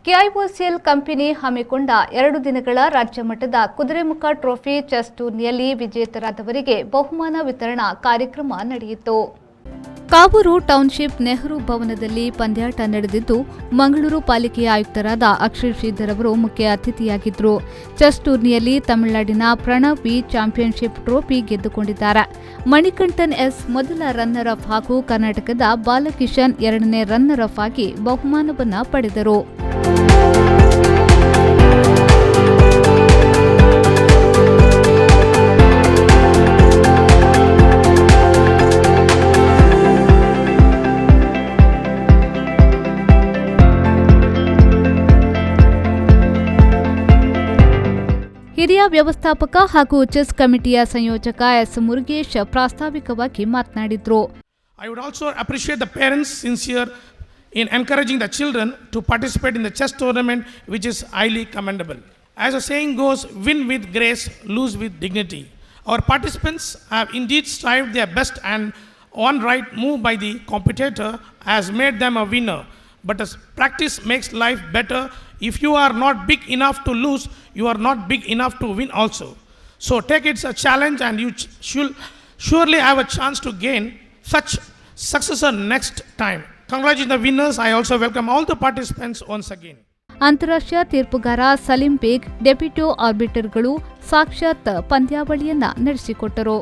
KIOCL company ಹಮ್ಮಿಕೊಂಡ 2 ದಿನಗಳ ರಾಜ್ಯ ಮಟ್ಟದ ಕುದುರೆಮುಖ ಟ್ರೋಫಿ ಚೆಸ್ ಟೂರ್ನಿಯಲ್ಲಿ ವಿಜೇತರಾದವರಿಗೆ ಬಹುಮಾನ ವಿತರಣಾ ಕಾರ್ಯಕ್ರಮ ನಡೆಯಿತು. ಕಾವೂರು ಟೌನ್ಶಿಪ್ ನೆಹರು ಭವನದಲ್ಲಿ ಪಂದ್ಯಾಟ ನಡೆದಿದ್ದು, ಮಂಗಳೂರು ಪಾಲಿಕೆಯ ಆಯುಕ್ತರಾದ ಅಕ್ಷಯ್ ಶ್ರೀಧರ್ ಅವರು ಮುಖ್ಯ ಅತಿಥಿಯಾಗಿದ್ದರು. ಚೆಸ್ ಟೂರ್ನಿಯಲ್ಲಿ ತಮಿಳುನಾಡಿನ ಪ್ರಣವ್ ವಿ ಚಾಂಪಿಯನ್ಶಿಪ್ ಟ್ರೋಫಿ ಗೆದ್ದುಕೊಂಡಿದ್ದಾರೆ. ಮಣಿಕಂಠನ್ ಎಸ್ ಮೊದಲ ರನ್ನರ್ ಅಪ್ ಹಾಗೂ ಕರ್ನಾಟಕದ ಬಾಲಕಿಶನ್ 2ನೇ ರನ್ನರ್ ಅಪ್ ಆಗಿ ಬಹುಮಾನವನ್ನು ಪಡೆದರು. ಹಿರಿಯ ವ್ಯವಸ್ಥಾಪಕ ಹಾಗೂ ಚೆಸ್ ಕಮಿಟಿಯ ಸಂಯೋಜಕ ಎಸ್ ಮುರುಗೇಶ್ ಪ್ರಾಸ್ತಾವಿಕವಾಗಿ ಮಾತನಾಡಿದರು. I would also appreciate the parents sincere in encouraging the children to participate in the chess tournament, which is highly commendable. As the saying goes, win with grace, lose with dignity. Our participants have indeed strived their best, and one right move by the competitor has made them a winner. But as practice makes life better, if you are not big enough to lose, you are not big enough to win also. So take it as a challenge, and you should surely have a chance to gain such success next time. Congratulations the winners. I also welcome all the participants once again. ಅಂತಾರಾಷ್ಟ್ರೀಯ ತೀರ್ಪುಗಾರ ಸಲೀಂ ಬೇಗ್, deputy ಆರ್ಬಿಟರ್ಗಳು ಸಾಕ್ಷಾತ್ ಪಂದ್ಯಾವಳಿಯನ್ನ ನಡೆಸಿಕೊಟ್ಟರು.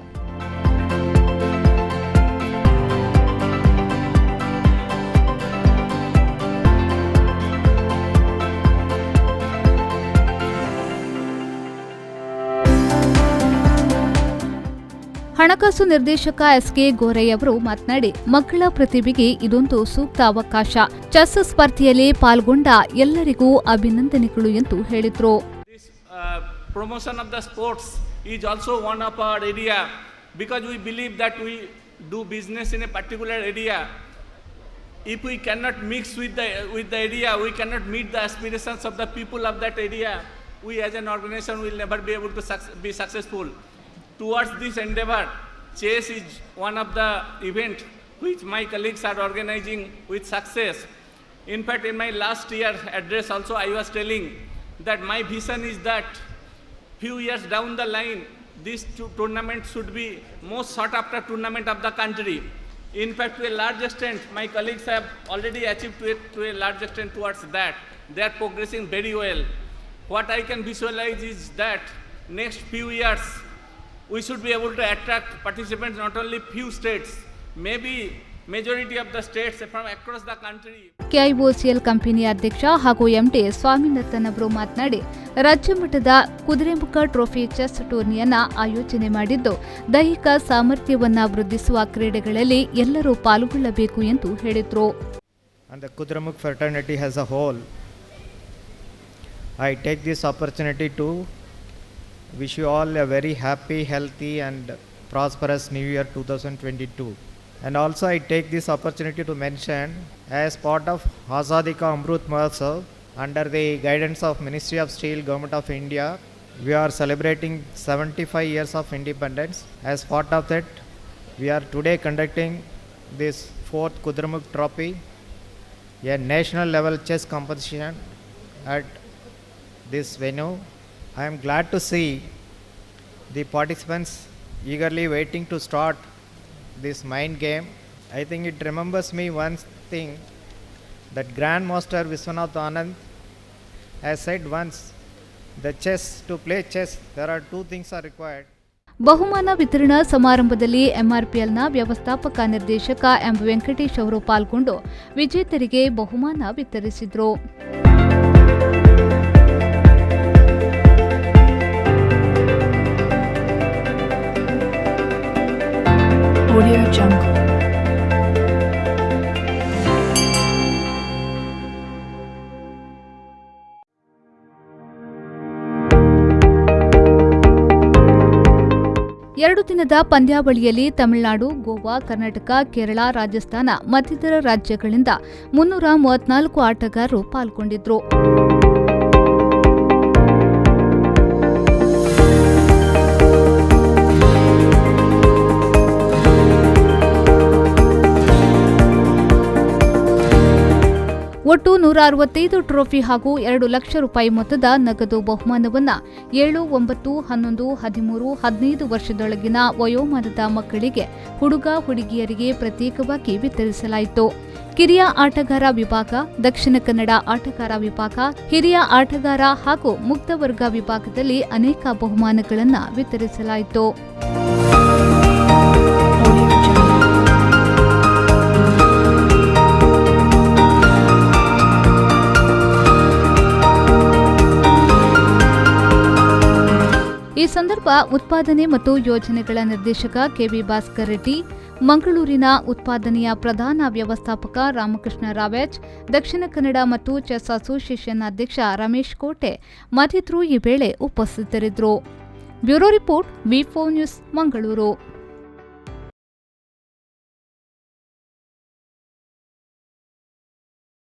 ಹಣಕಾಸು ನಿರ್ದೇಶಕ S K ಗೋರಯ್ಯ ಅವರು ಮಾತನಾಡಿ, ಮಕ್ಕಳ ಪ್ರತಿಭೆಗೆ ಇದೊಂದು ಸೂಕ್ತ ಅವಕಾಶ. ಚೆಸ್ ಸ್ಪರ್ಧೆಯಲ್ಲಿ ಪಾಲ್ಗೊಂಡ ಎಲ್ಲರಿಗೂ ಅಭಿನಂದನೆಗಳು ಎಂದು ಹೇಳಿದರು. Promotion of the sports is also one of our area, because we believe that we do business in a particular area. If we cannot mix with the area, we cannot meet the aspirations of the people of that area, we as an organization will never be able to be successful. Towards this endeavor, chess is one of the event which my colleagues are organizing with success. In fact, in my last year address also I was telling that my vision is that few years down the line, this tournament should be most sought after tournament of the country. In fact, to a large extent, my colleagues have already achieved to a large extent towards that. They are progressing very well. What I can visualize is that next few years, we should be able to attract participants not only few states, maybe majority of the states from across the country. KIOCL ಕಂಪನಿಯ ಅಧ್ಯಕ್ಷ ಹಾಗೂ MD Swaminathan ಅವರು ಮಾತನಾಡಿ, ರಾಜ್ಯ ಮಟ್ಟದ Kudremukh trophy chess ಟೂರ್ನಿಯನ್ನ ಆಯೋಜನೆ ಮಾಡಿದ್ದು, ದೈಹಿಕ ಸಾಮರ್ಥ್ಯವನ್ನ ವೃದ್ಧಿಸುವ ಕ್ರೀಡೆಗಳಲ್ಲಿ ಎಲ್ಲರೂ ಪಾಲ್ಗೊಳ್ಳಬೇಕು ಎಂದು ಹೇಳಿದರು. And the Kudramukh fraternity as a whole, I take this opportunity to wish you all a very happy, healthy and prosperous New Year 2022. And also I take this opportunity to mention, as part of Azadi Ka Amrut Mahotsav, under the guidance of Ministry of Steel, Government of India, we are celebrating 75 years of independence. As part of that, we are today conducting this 4th Kudramukh Trophy, a national level chess competition at this venue. I am glad to see the participants eagerly waiting to start this mind game. I think it remembers me one thing, that Grandmaster Viswanath Anand has said once, to play chess, there are 2 things are required. ಬಹುಮಾನ ವಿತರಣಾ ಸಮಾರಂಭದಲ್ಲಿ ಎಂಆರ್ಪಿಎಲ್ನ ವ್ಯವಸ್ಥಾಪಕ ನಿರ್ದೇಶಕ M Venkatesh ಅವರು ಪಾಲ್ಗೊಂಡು ವಿಜೇತರಿಗೆ ಬಹುಮಾನ ವಿತರಿಸಿದರು. Audio Jungle. ಎರಡು ದಿನದ ಪಂದ್ಯಾವಳಿಯಲ್ಲಿ ತಮಿಳುನಾಡು, ಗೋವಾ, ಕರ್ನಾಟಕ, ಕೇರಳ, ರಾಜಸ್ಥಾನ ಮತ್ತಿತರ ರಾಜ್ಯಗಳಿಂದ 334 ಆಟಗಾರರು ಪಾಲ್ಗೊಂಡಿದ್ದರು. ಒಟ್ಟು 165 ಟ್ರೋಫಿ ಹಾಗೂ 2 ಲಕ್ಷ ರೂಪಾಯಿ ಮೊತ್ತದ ನಗದು ಬಹುಮಾನವನ್ನು 7, 9, 11, 13, 15 ವರ್ಷದೊಳಗಿನ ವಯೋಮಾನದ ಮಕ್ಕಳಿಗೆ ಹುಡುಗ ಹುಡುಗಿಯರಿಗೆ ಪ್ರತ್ಯೇಕವಾಗಿ ವಿತರಿಸಲಾಯಿತು. ಕಿರಿಯ ಆಟಗಾರ ವಿಭಾಗ, ದಕ್ಷಿಣ ಕನ್ನಡ ಆಟಗಾರ ವಿಭಾಗ, ಹಿರಿಯ ಆಟಗಾರ ಹಾಗೂ ಮುಕ್ತ ವರ್ಗ ವಿಭಾಗದಲ್ಲಿ ಅನೇಕ ಬಹುಮಾನಗಳನ್ನು ವಿತರಿಸಲಾಯಿತು. ಈ ಸಂದರ್ಭ ಉತ್ಪಾದನೆ ಮತ್ತು ಯೋಜನೆಗಳ ನಿರ್ದೇಶಕ ಕೆವಿ ಭಾಸ್ಕರ್ ರೆಡ್ಡಿ, ಮಂಗಳೂರಿನ ಉತ್ಪಾದನೆಯ ಪ್ರಧಾನ ವ್ಯವಸ್ಥಾಪಕ ರಾಮಕೃಷ್ಣ ರಾವೇಚ್, ದಕ್ಷಿಣ ಕನ್ನಡ ಮತ್ತು ಚೆಸ್ ಅಸೋಸಿಯೇಷನ್ ಅಧ್ಯಕ್ಷ ರಮೇಶ್ ಕೋಟೆ ಮತ್ತಿತರರು ಈ ವೇಳೆ ಉಪಸ್ಥಿತರಿದ್ದರು. ಬ್ಯೂರೋ ರಿಪೋರ್ಟ್, ವಿ4 ನ್ಯೂಸ್, ಮಂಗಳೂರು.